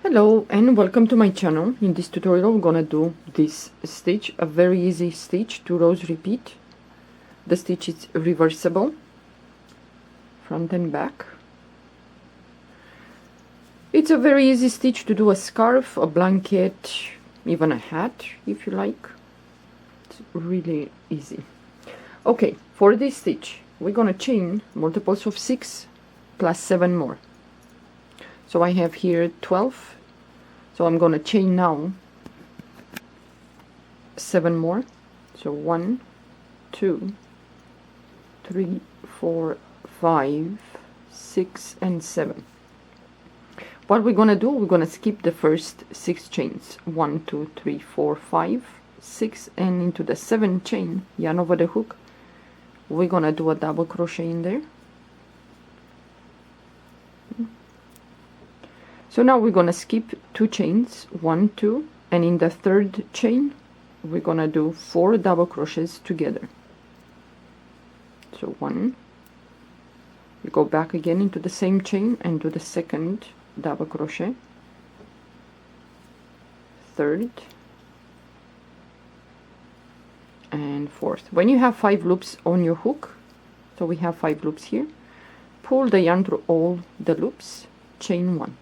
Hello and welcome to my channel. In this tutorial we're gonna do this stitch, a very easy stitch, 2 rows repeat. The stitch is reversible, front and back. It's a very easy stitch to do a scarf, a blanket, even a hat if you like. It's really easy. Okay, for this stitch we're gonna chain multiples of 6 plus 7 more. So I have here 12, so I'm gonna chain now 7 more. So 1, 2, 3, 4, 5, 6 and 7. What we're gonna do, we're gonna skip the first 6 chains, 1, 2, 3, 4, 5, 6, and into the 7th chain, yarn over the hook, we're gonna do a double crochet in there. So now we're gonna skip 2 chains, 1, 2, and in the 3rd chain we're gonna do 4 double crochets together. So 1, we go back again into the same chain and do the 2nd double crochet, 3rd and 4th. When you have 5 loops on your hook, so we have 5 loops here, pull the yarn through all the loops, chain 1.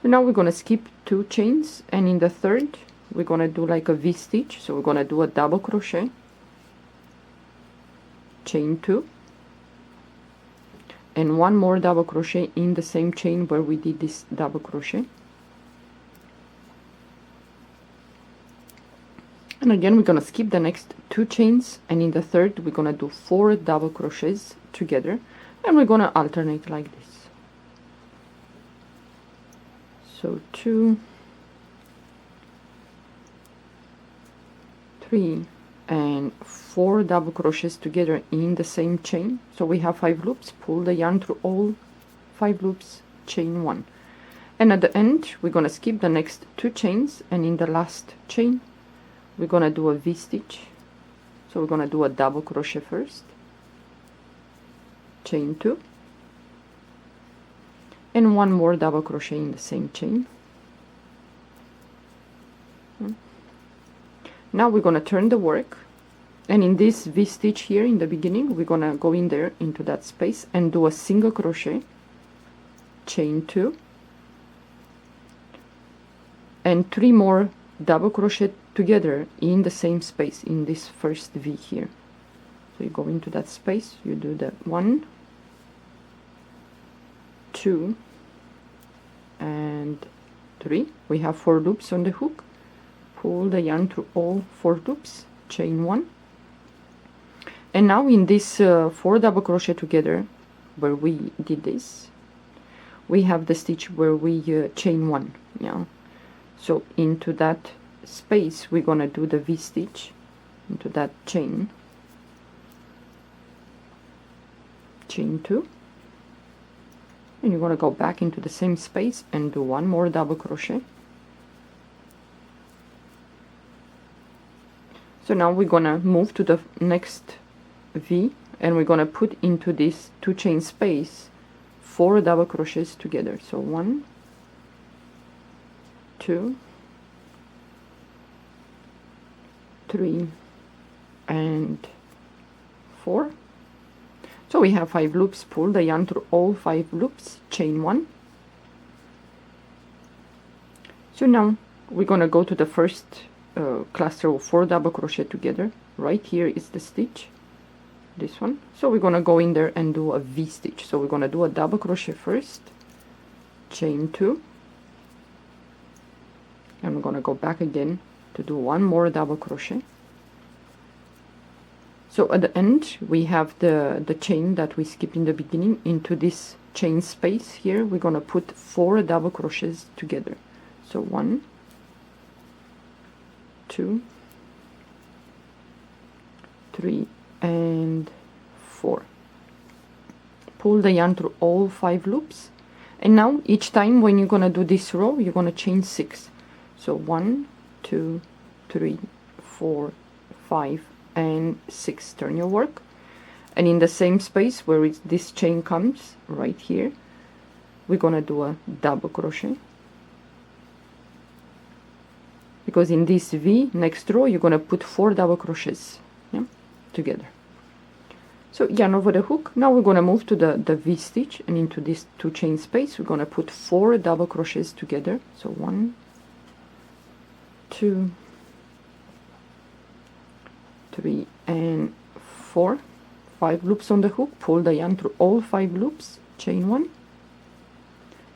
So now we're gonna skip 2 chains, and in the 3rd we're gonna do like a V-stitch. So we're gonna do a double crochet, chain 2, and 1 more double crochet in the same chain where we did this double crochet. And again we're gonna skip the next 2 chains, and in the 3rd we're gonna do 4 double crochets together, and we're gonna alternate like this. So 2, 3 and 4 double crochets together in the same chain. So we have 5 loops, pull the yarn through all 5 loops, chain 1, and at the end we're gonna skip the next 2 chains, and in the last chain we're gonna do a V-stitch. So we're gonna do a double crochet first, chain 2, and 1 more double crochet in the same chain. Now we're gonna turn the work, and in this V-stitch here in the beginning we're gonna go in there into that space and do a single crochet, chain 2, and 3 more double crochet together in the same space in this first V here. So you go into that space, you do the 1, 2 and 3. We have 4 loops on the hook, pull the yarn through all 4 loops, chain 1, and now in this 4 double crochet together where we did this, we have the stitch where we chain 1. Yeah, so into that space we're gonna do the V-stitch into that chain, chain 2, and you're going to go back into the same space and do 1 more double crochet. So now we're going to move to the next V, and we're going to put into this 2 chain space 4 double crochets together. So 1, 2, 3 and 4. So we have 5 loops, pull the yarn through all 5 loops, chain 1. So now we're gonna go to the first cluster of 4 double crochet together. Right here is the stitch, this one. So we're gonna go in there and do a V-stitch. So we're gonna do a double crochet first, chain 2, and we're gonna go back again to do 1 more double crochet. So at the end we have the chain that we skipped in the beginning. Into this chain space here we're gonna put 4 double crochets together. So 1, 2, 3 and 4. Pull the yarn through all 5 loops, and now each time when you're gonna do this row you're gonna chain 6. So 1, 2, 3, 4, 5 and 6. Turn your work, and in the same space where this chain comes right here we're gonna do a double crochet, because in this V next row you're gonna put 4 double crochets, yeah, together. So yarn over the hook. Now we're gonna move to the V stitch, and into this 2 chain space we're gonna put 4 double crochets together. So 1, 2, 3 and 4. 5 loops on the hook, pull the yarn through all 5 loops, chain 1,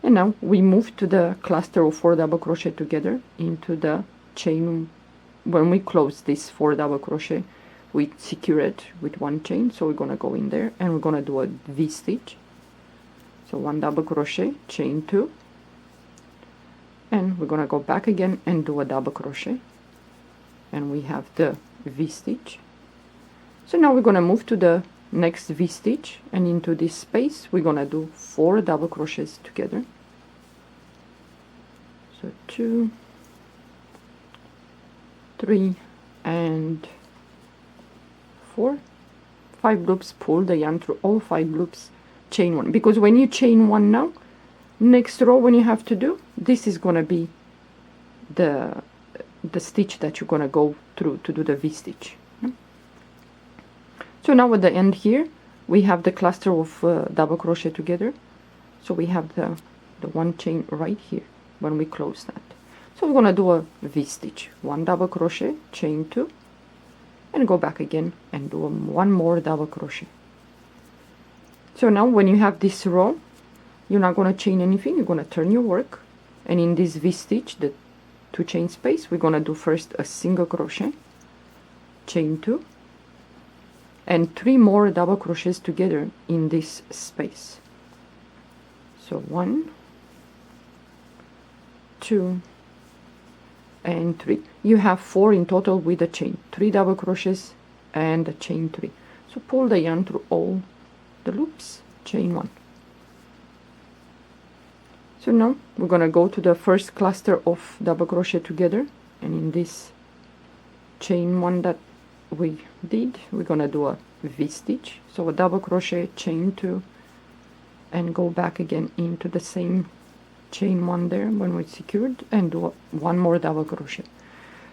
and now we move to the cluster of 4 double crochet together into the chain. When we close this 4 double crochet, we secure it with 1 chain, so we're gonna go in there and we're gonna do a V stitch. So 1 double crochet, chain 2, and we're gonna go back again and do a double crochet, and we have the V stitch. So now we're gonna move to the next V stitch, and into this space we're gonna do 4 double crochets together. So 2, 3 and 4. 5 loops, pull the yarn through all 5 loops, chain 1, because when you chain 1 now, next row when you have to do, this is gonna be the stitch that you're gonna go through to do the V stitch. So now at the end here we have the cluster of double crochet together, so we have the 1 chain right here when we close that. So we're gonna do a V stitch, 1 double crochet, chain 2, and go back again and do 1 more double crochet. So now when you have this row, you're not gonna chain anything, you're gonna turn your work, and in this V stitch, the 2 chain space, we're gonna do first a single crochet, chain 2, and 3 more double crochets together in this space. So 1, 2 and 3. You have 4 in total with a chain, 3 double crochets and a chain 3. So pull the yarn through all the loops, chain 1. So now we're gonna go to the first cluster of double crochet together, and in this chain 1 that we did, we're gonna do a V stitch, so a double crochet, chain 2, and go back again into the same chain 1 there when we secured, and do 1 more double crochet.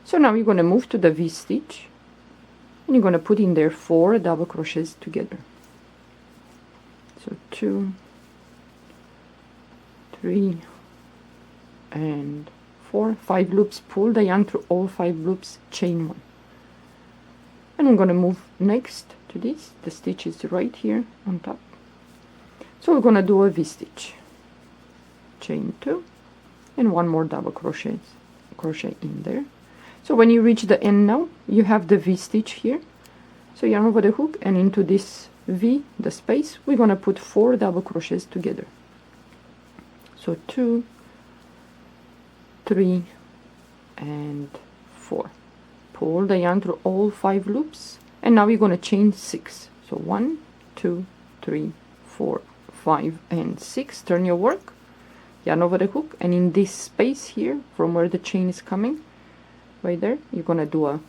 So now you're gonna move to the V stitch, and you're gonna put in there 4 double crochets together. So 2, 3 and 4. 5 loops, pull the yarn through all 5 loops, chain 1. And I'm gonna move next to this, the stitch is right here on top, so we're gonna do a V stitch, chain 2, and 1 more double crochet in there. So when you reach the end now, you have the V stitch here, so yarn over the hook, and into this V, the space, we're gonna put 4 double crochets together. So 2, 3 and 4. Pull the yarn through all 5 loops, and now you're going to chain 6. So 1, 2, 3, 4, 5 and 6. Turn your work, yarn over the hook, and in this space here from where the chain is coming, right there, you're going to do a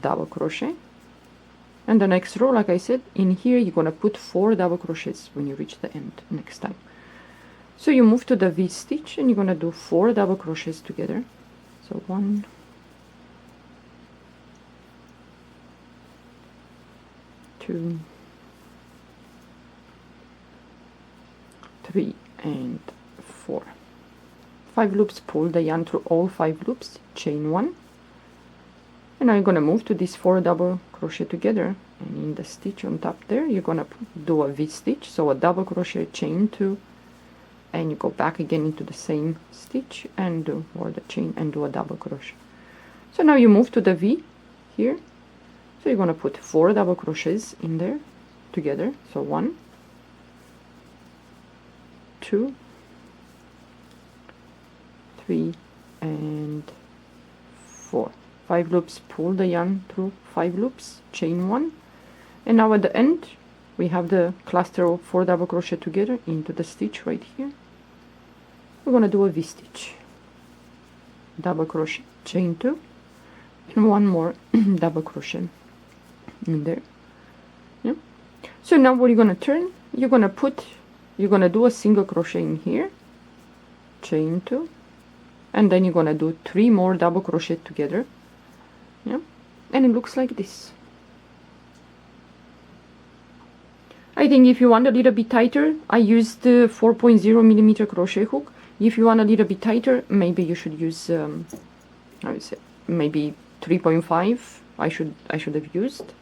double crochet, and the next row, like I said, in here you're going to put 4 double crochets when you reach the end next time. So you move to the V stitch, and you're going to do 4 double crochets together. So 1, 2, 3 and 4. 5 loops, pull the yarn through all 5 loops, chain 1, and now you're going to move to these 4 double crochet together, and in the stitch on top there you're going to do a V stitch, so a double crochet, chain 2, and you go back again into the same stitch and do, or the chain, and do a double crochet. So now you move to the V here, so you're going to put 4 double crochets in there together. So 1, 2, 3 and 4. 5 loops, pull the yarn through 5 loops, chain 1, and now at the end we have the cluster of 4 double crochet together into the stitch right here. We're going to do a V stitch, double crochet, chain 2, and 1 more double crochet in there. Yeah. So now what you're going to turn, you're going to put you're gonna do a single crochet in here, chain 2, and then you're gonna do 3 more double crochet together. Yeah, and it looks like this. I think if you want a little bit tighter, I used the 4.0 millimeter crochet hook. If you want a little bit tighter, maybe you should use how is it, maybe 3.5 I should have used,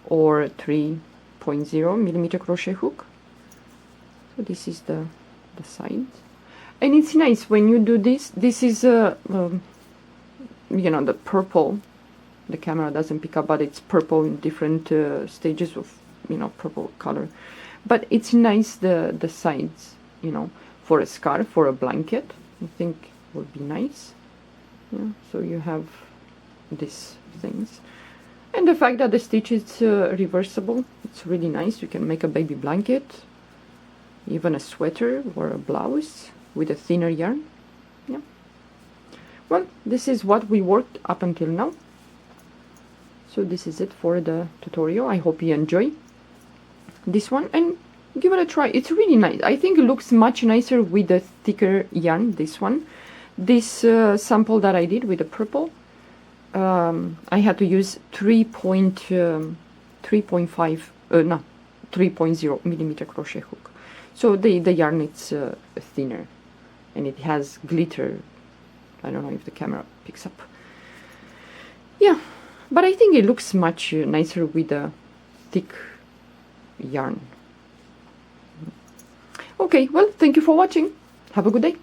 or 3.0 millimeter crochet hook. So this is the side, and it's nice when you do this. This is you know, the purple, the camera doesn't pick up, but it's purple in different stages of, you know, purple color, but it's nice, the sides, you know, for a scarf, for a blanket, I think would be nice. Yeah, so you have these things, and the fact that the stitch is reversible, it's really nice. You can make a baby blanket, even a sweater or a blouse with a thinner yarn. Yeah, well, this is what we worked up until now. So this is it for the tutorial. I hope you enjoy this one and give it a try. It's really nice. I think it looks much nicer with the thicker yarn, this one. This sample that I did with the purple, I had to use 3.0 millimeter crochet hook. So the yarn is thinner, and it has glitter. I don't know if the camera picks up. Yeah, but I think it looks much nicer with the thick yarn. Okay, well, thank you for watching. Have a good day.